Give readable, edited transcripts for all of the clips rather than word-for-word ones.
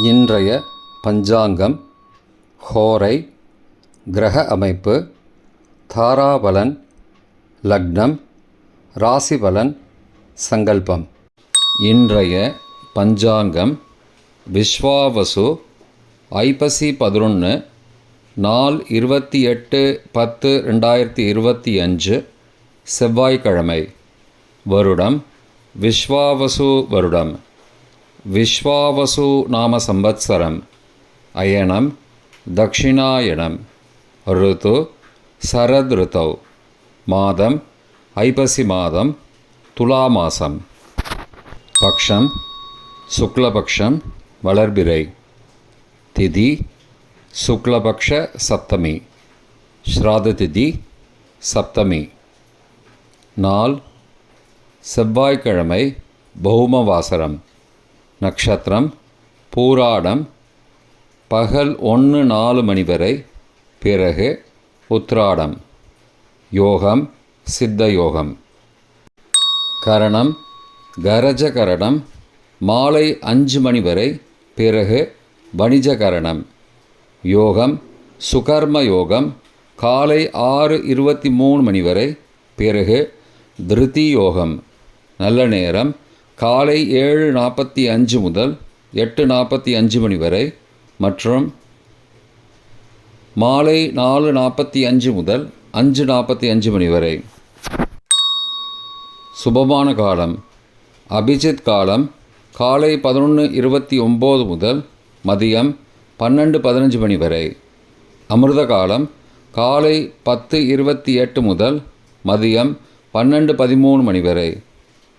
இன்றைய பஞ்சாங்கம், ஹோரை, கிரக அமைப்பு, தாராபலன், லக்னம், ராசிபலன், சங்கல்பம். இன்றைய பஞ்சாங்கம் விஸ்வாவசு ஐப்பசி 11 நாள் 28/10/2025 செவ்வாய்க்கிழமை. வருடம் விஸ்வாவசு வருடம். விஸ்வாவசு நாம சம்பத்சரம். அயனம் தக்ஷிணாயனம். ருது சரத் ருதௌ. மாதம் ஐப்பசி மாதம், துலா மாசம். பக்ஷம் சுக்லபக்ஷம், வளர்பிறை. திதி சுக்லபக்ஷ சப்தமி. ஸ்ராத திதி சப்தமி. நாள் செவ்வாய்க்கிழமை, பௌமவாசரம். நக்ஷத்திரம் பூராடம். பகல் 1:04 மணி வரை, பிறகு உத்ராடம். யோகம் சித்த யோகம். கரணம் கரஜ கரணம். மாலை 5 மணி வரை, பிறகு வணிஜ கரணம். யோகம் சுகர்ம யோகம். காலை 6:23 மணி வரை, பிறகு திருதி யோகம். நல்ல நேரம் காலை 7:45 முதல் 8:45 மணி வரை மற்றும் மாலை 4:45 முதல் 5:45 மணி வரை. சுபமான காலம் அபிஜித் காலம் காலை 11:29 முதல் மதியம் 12:15 மணி வரை. அமிர்த காலம் காலை 10:28 முதல் மதியம் 12:13 மணி வரை.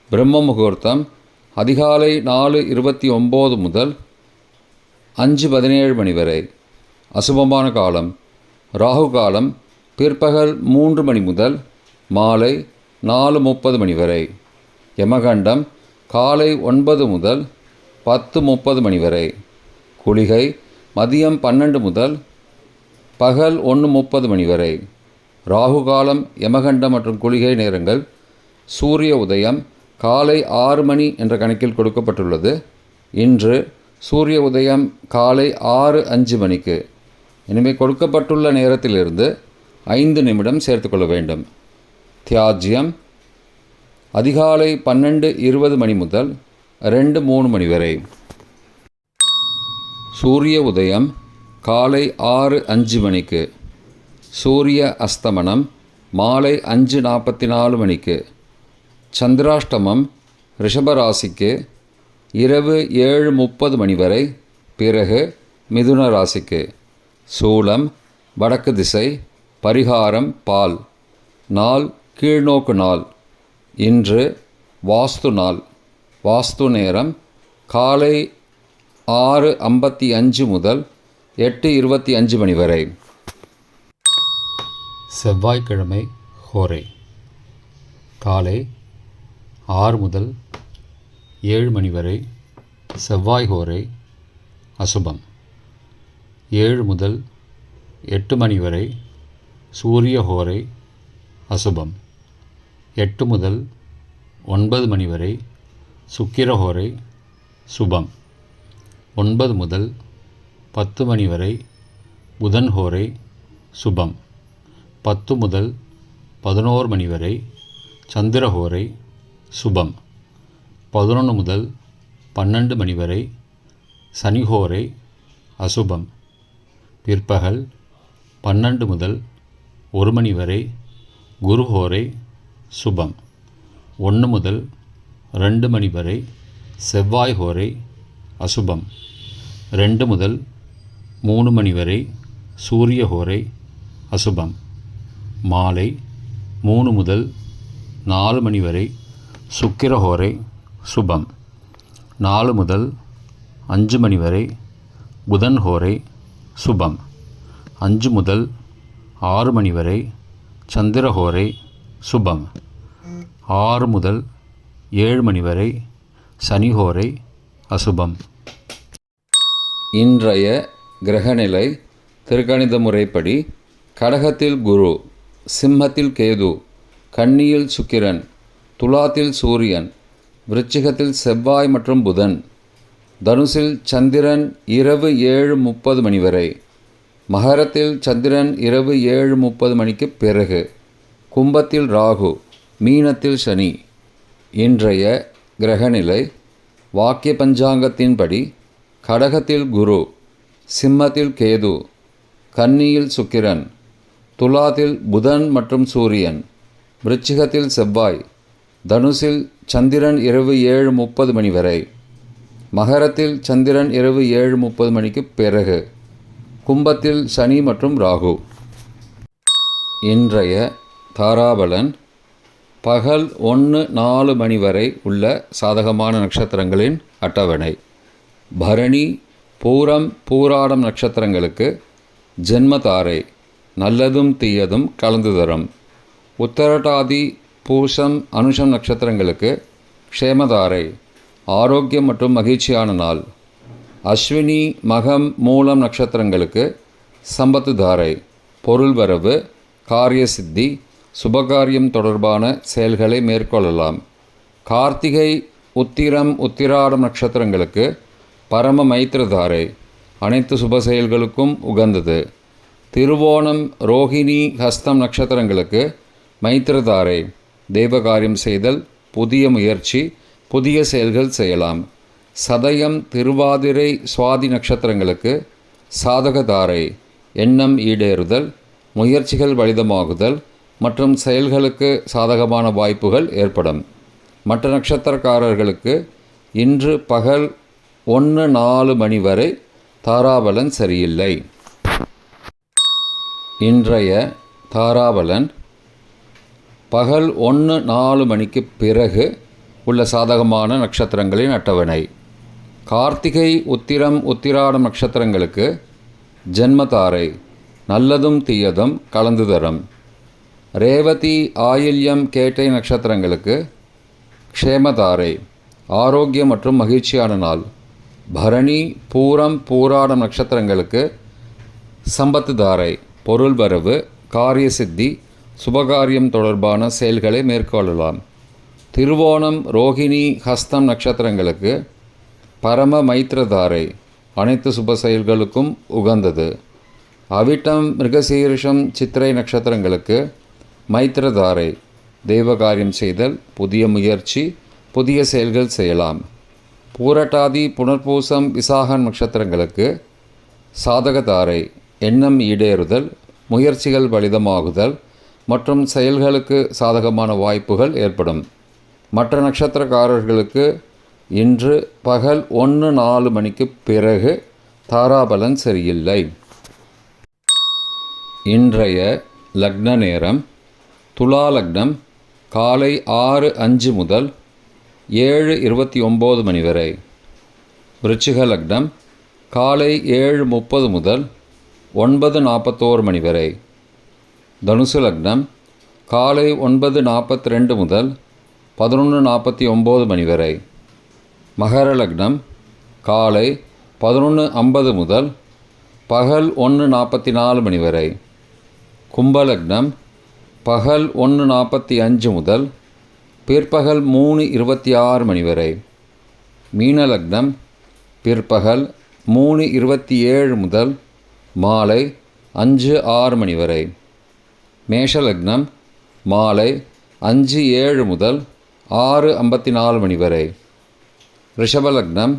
பிரம்ம முகூர்த்தம் அதிகாலை 4:29 முதல் 5:17 மணி வரை. அசுபமான காலம் ராகு காலம் பிற்பகல் 3 மணி முதல் மாலை 4:30 மணி வரை. யமகண்டம் காலை 9 முதல் 10:30 மணி வரை. குளிகை மதியம் 12 முதல் பகல் 1:30 மணி வரை. ராகு காலம், யமகண்டம் மற்றும் குளிகை நேரங்கள் சூரிய உதயம் காலை 6 மணி என்ற கணக்கில் கொடுக்கப்பட்டுள்ளது. இன்று சூரிய உதயம் காலை 6:05 மணிக்கு. இனிமேல் கொடுக்கப்பட்டுள்ள நேரத்திலிருந்து 5 நிமிடம் சேர்த்துக்கொள்ள வேண்டும். தியாஜ்யம் அதிகாலை 12:20 மணி முதல் 2:03 மணி வரை. சூரிய உதயம் காலை 6:05 மணிக்கு. சூரிய அஸ்தமனம் மாலை 5:44 மணிக்கு. சந்திராஷ்டமம் ரிஷபராசிக்கு இரவு 7:30 மணி வரை, பிறகு மிதுன ராசிக்கு. சூலம் வடக்கு திசை. பரிகாரம் பால். நாள் கீழ்நோக்கு நாள். இன்று வாஸ்து நாள். வாஸ்து நேரம் காலை 6:55 முதல் 8:25 மணி வரை. செவ்வாய்க்கிழமை ஹோரை காலை 6 முதல் 7 மணி வரை செவ்வாய் ஹோரை அசுபம். 7 முதல் 8 மணி வரை சூரிய ஹோரை அசுபம். 8 முதல் 9 மணி வரை சுக்கிர ஹோரை சுபம். 9 முதல் 10 மணி வரை புதன் ஹோரை சுபம். 10 முதல் 11 மணி வரை சந்திர ஹோரை சுபம். 11 முதல் 12 மணி வரை சனிஹோரை அசுபம். பிற்பகல் 12 முதல் 1 மணி வரை குருஹோரை சுபம். 1 முதல் 2 மணி வரை செவ்வாய் ஹோரை அசுபம். 2 முதல் 3 மணி வரை சூரிய ஹோரை அசுபம். மாலை 3 முதல் 4 மணி வரை சுக்கிர ஹோரை சுபம். 4 முதல் 5 மணி வரை புதன் ஹோரை சுபம். 5 முதல் 6 மணி வரை சந்திர ஹோரை சுபம். 6 முதல் 7 மணி வரை சனி ஹோரை அசுபம். இன்றைய கிரகநிலை திருக்கணித முறைப்படி கடகத்தில் குரு, சிம்மத்தில் கேது, கன்னியில் சுக்கிரன், துலாத்தில் சூரியன், விருச்சிகத்தில் செவ்வாய் மற்றும் புதன், தனுசில் சந்திரன் இரவு 7:30 மணி வரை. மகரத்தில் சந்திரன் இரவு 7:30 மணிக்கு பிறகு. கும்பத்தில் ராகு, மீனத்தில் சனி. இன்றைய கிரகநிலை வாக்கிய பஞ்சாங்கத்தின்படி கடகத்தில் குரு, சிம்மத்தில் கேது, கன்னியில் சுக்கிரன், துலாத்தில் புதன் மற்றும் சூரியன், விருச்சிகத்தில் செவ்வாய், தனுசில் சந்திரன் இரவு 7:30 மணி வரை, மகரத்தில் சந்திரன் இரவு 7:30 மணிக்கு பிறகு, கும்பத்தில் சனி மற்றும் ராகு. இன்றைய தாராபலன் பகல் 1:04 மணி வரை உள்ள சாதகமான நட்சத்திரங்களின் அட்டவணை. பரணி, பூரம், பூராடம் நட்சத்திரங்களுக்கு ஜென்மதாரை, நல்லதும் தீயதும் கலந்து தரும். உத்தரட்டாதி, பூசம், அனுஷம் நட்சத்திரங்களுக்கு க்ஷேமதாரை, ஆரோக்கியம் மற்றும் மகிழ்ச்சியான நாள். அஸ்வினி, மகம், மூலம் நட்சத்திரங்களுக்கு சம்பத்து தாரை, பொருள் வரவு, காரிய சித்தி, சுபகாரியம் தொடர்பான செயல்களை மேற்கொள்ளலாம். கார்த்திகை, உத்திரம், உத்திராடம் நட்சத்திரங்களுக்கு பரம மைத்திரதாரை, அனைத்து சுப செயல்களுக்கும் உகந்தது. திருவோணம், ரோகிணி, ஹஸ்தம் நட்சத்திரங்களுக்கு மைத்திரதாரை, தெய்வகாரியம் செய்தல், புதிய முயற்சி, புதிய செயல்கள் செய்யலாம். சதயம், திருவாதிரை, சுவாதி நட்சத்திரங்களுக்கு சாதகதாரை, எண்ணம் ஈடேறுதல், முயற்சிகள் பலிதமாகுதல் மற்றும் செயல்களுக்கு சாதகமான வாய்ப்புகள் ஏற்படும். மற்ற நட்சத்திரக்காரர்களுக்கு இன்று பகல் 1:04 மணி வரை தாராபலன் சரியில்லை. இன்றைய தாராபலன் பகல் 1:04 மணிக்கு பிறகு உள்ள சாதகமான நட்சத்திரங்களின் அட்டவணை. கார்த்திகை, உத்திரம், உத்திராடம் நட்சத்திரங்களுக்கு ஜென்மதாரை, நல்லதும் தீயதும் கலந்து தரும். ரேவதி, ஆயில்யம், கேட்டை நட்சத்திரங்களுக்கு க்ஷேமதாரை, ஆரோக்கியம் மற்றும் மகிழ்ச்சியான நாள். பரணி, பூரம், பூராடம் நட்சத்திரங்களுக்கு சம்பத்து தாரை, பொருள் வரவு, காரிய சித்தி, சுபகாரியம் தொடர்பான செயல்களை மேற்கொள்ளலாம். திருவோணம், ரோகிணி, ஹஸ்தம் நட்சத்திரங்களுக்கு பரம மைத்திரதாரை, அனைத்து சுப செயல்களுக்கும் உகந்தது. அவிட்டம், மிருகசீரிஷம், சித்திரை நட்சத்திரங்களுக்கு மைத்திரதாரை, தெய்வகாரியம் செய்தல், புதிய முயற்சி, புதிய செயல்கள் செய்யலாம். பூரட்டாதி, புனர்பூசம், விசாகம் நட்சத்திரங்களுக்கு சாதகதாரை, எண்ணம் ஈடேறுதல், முயற்சிகள் பலிதமாகுதல் மற்றும் செயல்களுக்கு சாதகமான வாய்ப்புகள் ஏற்படும். மற்ற நட்சத்திரக்காரர்களுக்கு இன்று பகல் 1:04 மணிக்கு பிறகு தாராபலன் சரியில்லை. இன்றைய லக்ன நேரம் துலா லக்னம் காலை 6:05 முதல் 7:29 மணி வரை. விருச்சிக லக்னம் காலை 7:30 முதல் 9:41 மணி வரை. தனுசு லக்னம் காலை 9:42 முதல் 11:49 மணி வரை. மகர லக்னம் காலை 11:50 முதல் பகல் 1:44 மணி வரை. கும்பலக்னம் பகல் 1:45 முதல் பிற்பகல் 3:26 மணி வரை. மீனலக்னம் பிற்பகல் 3:27 முதல் மாலை 5:06 மணி வரை. மேஷலக்னம் மாலை 5:07 முதல் 6:54 மணி வரை. ரிஷபலக்னம்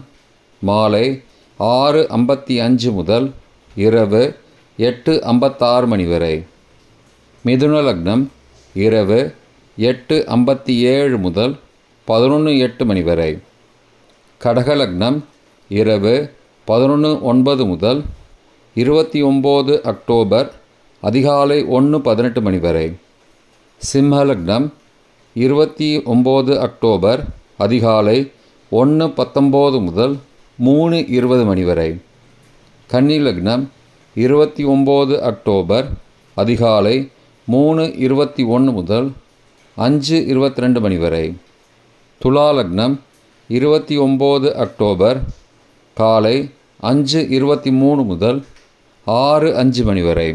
மாலை 6:55 முதல் இரவு 8:56 மணி வரை. மிதுன லக்னம் இரவு 8:57 முதல் 11:08 மணி வரை. கடகலக்னம் இரவு 11:09 முதல் 29 அக்டோபர் அதிகாலை 1:18 மணி வரை. சிம்மலக்னம் 29 அக்டோபர் அதிகாலை 1:19 முதல் 3:20 மணி வரை. கன்னி லக்னம் 29 அக்டோபர் அதிகாலை 3:21 முதல் 5:22 மணி வரை. துலா லக்னம் 29 அக்டோபர் காலை 5:23 முதல் 6:05 மணி வரை.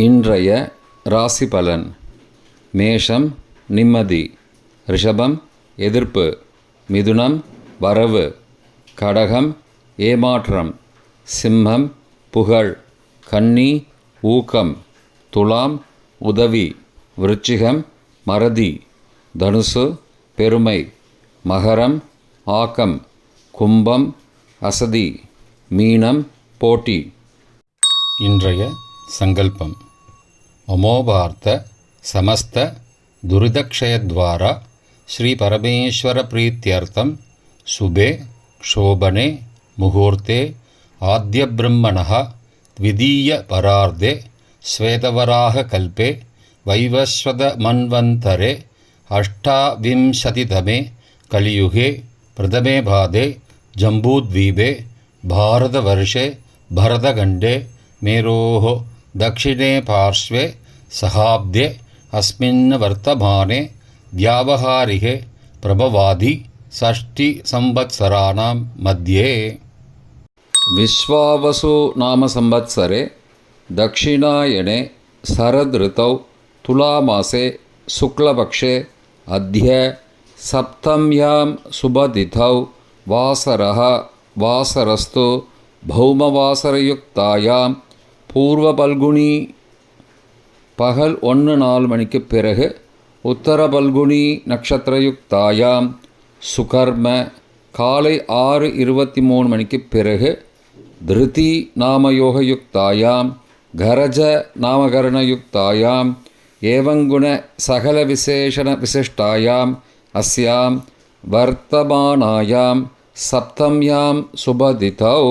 இன்றைய ராசி பலன். மேஷம் நிம்மதி, ரிஷபம் எதிர்ப்பு, மிதுனம் வரவு. கடகம் ஏமாற்றம். சிம்மம் புகழ். கன்னி ஊக்கம். துலாம் உதவி. விருச்சிகம் மறதி. தனுசு பெருமை. மகரம் ஆக்கம். கும்பம் அசதி. மீனம் போட்டி. இன்றைய சங்கல்பம். அமோபார்த்த சமஸ்த துரிதக்ஷயத்வாரா ஸ்ரீ பரமேஸ்வர பிரீத்தியர்த்தம் சுபே க்ஷோபனே முகூர்த்தே ஆத்யபிரம்மணः த்விதீய பரார்த்தே ஸ்வேதவராக கல்பே வைவஸ்வத மன்வந்தரே அஷ்டாவிம்சதிதமே கலியுகே பிரதமே பாதே ஜம்பூத்வீபே பாரதவர்ஷே பரதகண்டே மேரோः दक्षिणे पार्श्वे सहाब्दे अस्मिन् वर्तमाने व्यावहारिके प्रभवादि षष्टिसंवत्सराणां मध्ये विश्वावसु नाम संवत्सरे दक्षिणायने शरदृतौ तुलामासे शुक्लपक्षे अद्य सप्तम्यां शुभतिथौ वासरः वासरस्तु भौमवासरयुक्तायां பூர்வ பல்குனி பகல் 1:04 மணிக்கு பிறகு உத்தர பல்குனி நட்சத்திரயுக்தாயாம் சுகர்ம காலை 6:23 மணிக்கு பிறகு திருதி நாமயோகயுக்தாயாம் கரஜ நாமகரணயுக்தாயாம் ஏவங்குண சகல விசேஷண விசிஷ்டாயாம் அஸ்யாம் வர்த்தமானாயாம் சப்தம்யாம் சுபதிதௌ